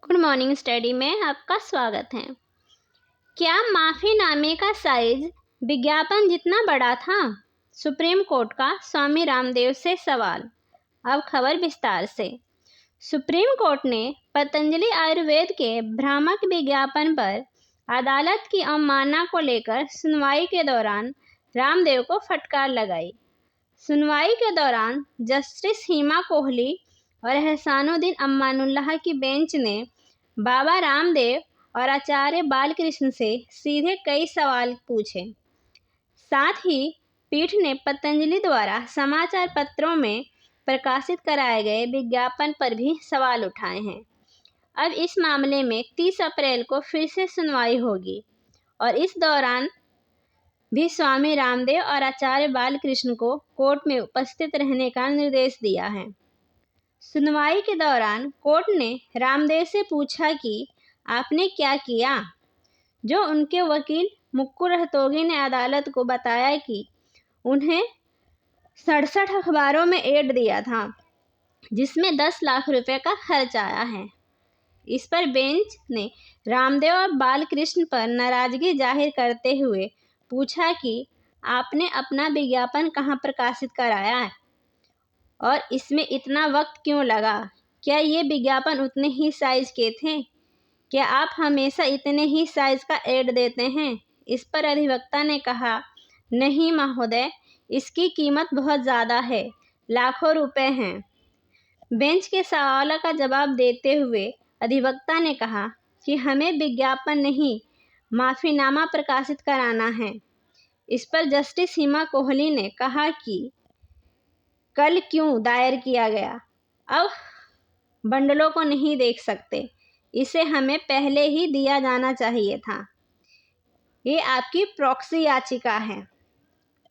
Good morning study में आपका स्वागत है। क्या माफीनामे का साइज विज्ञापन जितना बड़ा था? सुप्रीम कोर्ट का स्वामी रामदेव से सवाल। अब खबर विस्तार से। सुप्रीम कोर्ट ने पतंजलि आयुर्वेद के भ्रामक विज्ञापन पर अदालत की अवमानना को लेकर सुनवाई के दौरान रामदेव को फटकार लगाई। सुनवाई के दौरान जस्टिस हिमा कोहली और एहसानुद्दीन अमानुल्लाह की बेंच ने बाबा रामदेव और आचार्य बालकृष्ण से सीधे कई सवाल पूछे। साथ ही पीठ ने पतंजलि द्वारा समाचार पत्रों में प्रकाशित कराए गए विज्ञापन पर भी सवाल उठाए हैं। अब इस मामले में 30 अप्रैल को फिर से सुनवाई होगी और इस दौरान भी स्वामी रामदेव और आचार्य बालकृष्ण को कोर्ट में उपस्थित रहने का निर्देश दिया है। सुनवाई के दौरान कोर्ट ने रामदेव से पूछा कि आपने क्या किया, जो उनके वकील मुक्कू रहतोगी ने अदालत को बताया कि उन्हें 67 अखबारों में एड दिया था जिसमें 10 लाख रुपए का खर्च आया है। इस पर बेंच ने रामदेव और बालकृष्ण पर नाराजगी जाहिर करते हुए पूछा कि आपने अपना विज्ञापन कहाँ प्रकाशित कराया है और इसमें इतना वक्त क्यों लगा? क्या ये विज्ञापन उतने ही साइज के थे? क्या आप हमेशा इतने ही साइज का एड देते हैं? इस पर अधिवक्ता ने कहा, नहीं महोदय, इसकी कीमत बहुत ज़्यादा है, लाखों रुपए हैं। बेंच के सवालों का जवाब देते हुए अधिवक्ता ने कहा कि हमें विज्ञापन नहीं, माफीनामा प्रकाशित कराना है। इस पर जस्टिस हिमा कोहली ने कहा कि कल क्यों दायर किया गया, अब बंडलों को नहीं देख सकते, इसे हमें पहले ही दिया जाना चाहिए था। ये आपकी प्रॉक्सी याचिका है।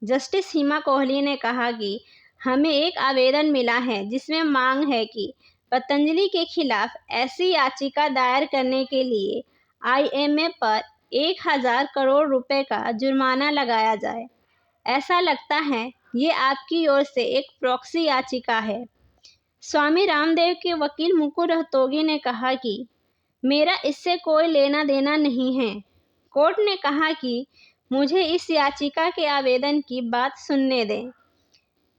जस्टिस हिमा कोहली ने कहा कि हमें एक आवेदन मिला है जिसमें मांग है कि पतंजलि के खिलाफ ऐसी याचिका दायर करने के लिए आईएमए पर 1000 करोड़ रुपए का जुर्माना लगाया जाए। ऐसा लगता है ये आपकी ओर से एक प्रॉक्सी याचिका है। स्वामी रामदेव के वकील मुक्कू रहतोगी ने कहा कि मेरा इससे कोई लेना देना नहीं है। कोर्ट ने कहा कि मुझे इस याचिका के आवेदन की बात सुनने दें,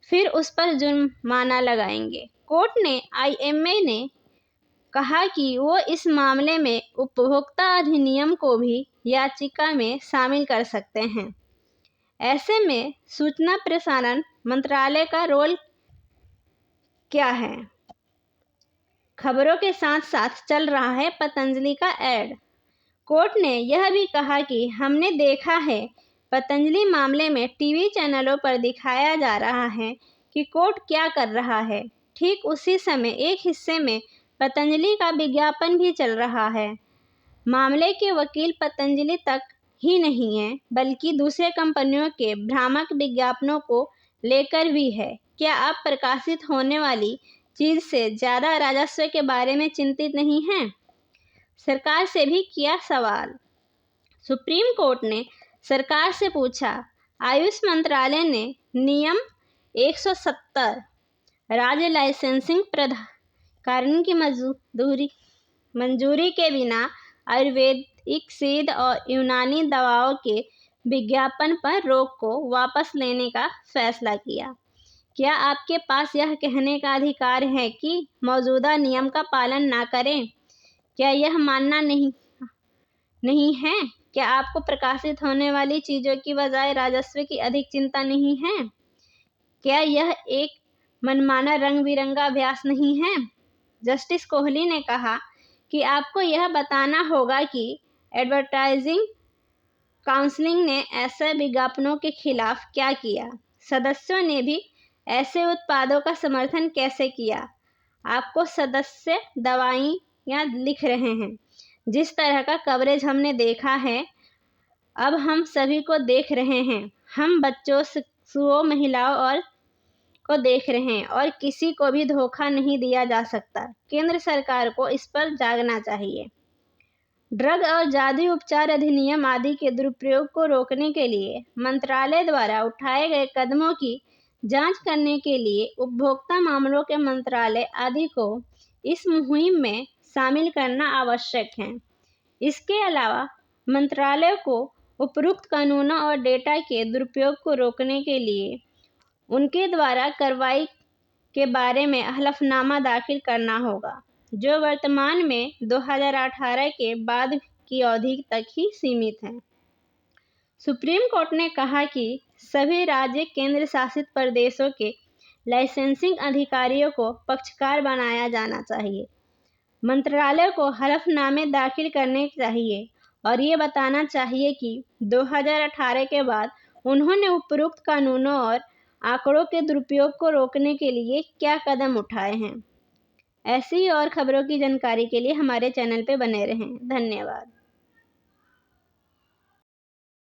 फिर उस पर जुर्माना लगाएंगे। कोर्ट ने आईएमए ने कहा कि वो इस मामले में उपभोक्ता अधिनियम को भी याचिका में शामिल कर सकते हैं। ऐसे में सूचना प्रसारण मंत्रालय का रोल क्या है? खबरों के साथ साथ चल रहा है पतंजलि का एड। कोर्ट ने यह भी कहा कि हमने देखा है पतंजलि मामले में टीवी चैनलों पर दिखाया जा रहा है कि कोर्ट क्या कर रहा है। ठीक उसी समय एक हिस्से में पतंजलि का विज्ञापन भी चल रहा है। मामले के वकील पतंजलि तक ही नहीं है बल्कि दूसरे कंपनियों के भ्रामक विज्ञापनों को लेकर भी है। क्या आप प्रकाशित होने वाली चीज से ज़्यादा राजस्व के बारे में चिंतित नहीं हैं? सरकार से भी किया सवाल। सुप्रीम कोर्ट ने सरकार से पूछा, आयुष मंत्रालय ने नियम 170 राज्य लाइसेंसिंग प्राधिकरण की मंजूरी के बिना आयुर्वेदिक सिद्ध और यूनानी दवाओं के विज्ञापन पर रोक को वापस लेने का फैसला किया। क्या आपके पास यह कहने का अधिकार है कि मौजूदा नियम का पालन ना करें? क्या यह मानना नहीं है? क्या आपको प्रकाशित होने वाली चीज़ों की बजाय राजस्व की अधिक चिंता नहीं है? क्या यह एक मनमाना रंग बिरंगा अभ्यास नहीं है? जस्टिस कोहली ने कहा कि आपको यह बताना होगा कि एडवर्टाइजिंग काउंसिल ने ऐसे विज्ञापनों के खिलाफ क्या किया। सदस्यों ने भी ऐसे उत्पादों का समर्थन कैसे किया। आपको सदस्य दवाइयाँ लिख रहे हैं। जिस तरह का कवरेज हमने देखा है, अब हम सभी को देख रहे हैं। हम बच्चों, शिशुओं, महिलाओं और को देख रहे हैं और किसी को भी धोखा नहीं दिया जा सकता। केंद्र सरकार को इस पर जागना चाहिए। ड्रग और जादुई उपचार अधिनियम आदि के दुरुपयोग को रोकने के लिए मंत्रालय द्वारा उठाए गए कदमों की जांच करने के लिए उपभोक्ता मामलों के मंत्रालय आदि को इस मुहिम में शामिल करना आवश्यक है। इसके अलावा मंत्रालय को उपरोक्त कानूनों और डेटा के दुरुपयोग को रोकने के लिए उनके द्वारा कार्रवाई के बारे में हलफनामा दाखिल करना होगा, जो वर्तमान में 2018 के बाद की अवधि तक ही सीमित है। सुप्रीम कोर्ट ने कहा कि सभी राज्य केंद्र शासित प्रदेशों के लाइसेंसिंग अधिकारियों को पक्षकार बनाया जाना चाहिए। मंत्रालय को हलफनामे दाखिल करने चाहिए और ये बताना चाहिए कि 2018 के बाद उन्होंने उपरोक्त कानूनों और आंकड़ों के दुरुपयोग को रोकने के लिए क्या कदम उठाए हैं। ऐसी और खबरों की जानकारी के लिए हमारे चैनल पर बने रहें। धन्यवाद।